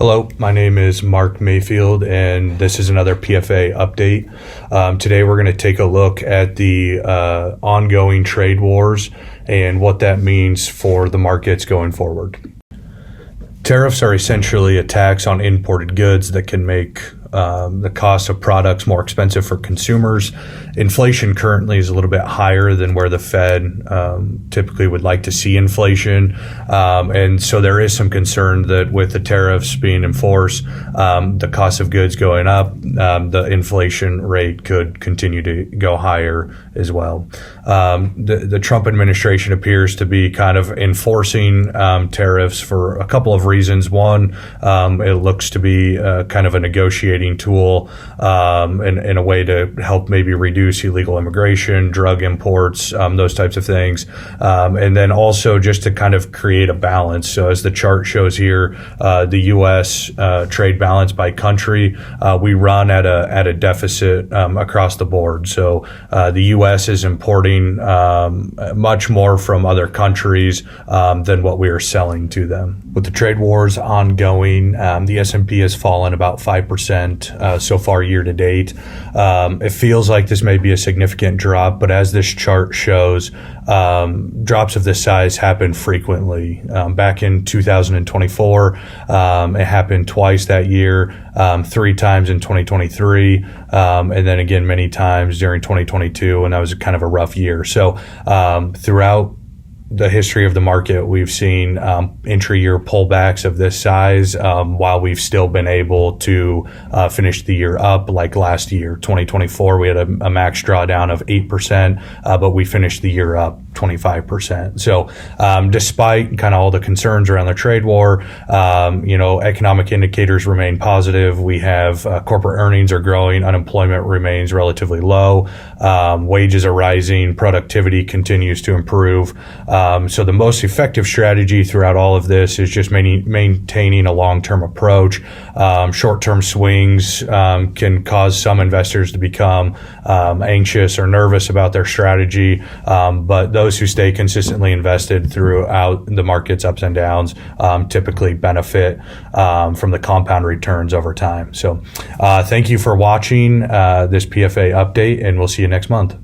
Hello, my name is Mark Mayfield, and this is another PFA update. Today we're going to take a look at the ongoing trade wars and what that means for the markets going forward. Tariffs are essentially a tax on imported goods that can make the cost of products more expensive for consumers. Inflation currently is a little bit higher than where the Fed typically would like to see inflation. And so there is some concern that with the tariffs being enforced, the cost of goods going up, the inflation rate could continue to go higher as well. The Trump administration appears to be kind of enforcing tariffs for a couple of reasons. One, it looks to be kind of a negotiating tool in a way to help maybe reduce illegal immigration, drug imports, those types of things. And then also just to kind of create a balance. So as the chart shows here, the U.S. Trade balance by country, we run at a deficit across the board. So the U.S. is importing much more from other countries than what we are selling to them. With the trade wars ongoing, the S&P has fallen about 5% so far year to date. It feels like this may be a significant drop, but as this chart shows, drops of this size happen frequently. Back in 2024, it happened twice that year, 3 times in 2023, and then again many times during 2022, and that was kind of a rough year. So throughout the history of the market, we've seen intra-year pullbacks of this size while we've still been able to finish the year up. Like last year, 2024, we had a max drawdown of 8%, but we finished the year up 25%. So despite kind of all the concerns around the trade war, economic indicators remain positive. We have corporate earnings are growing, unemployment remains relatively low, wages are rising, productivity continues to improve. So the most effective strategy throughout all of this is just maintaining a long-term approach. Short-term swings can cause some investors to become anxious or nervous about their strategy, but those who stay consistently invested throughout the market's ups and downs typically benefit from the compound returns over time. So thank you for watching this PFA update, and we'll see you next month.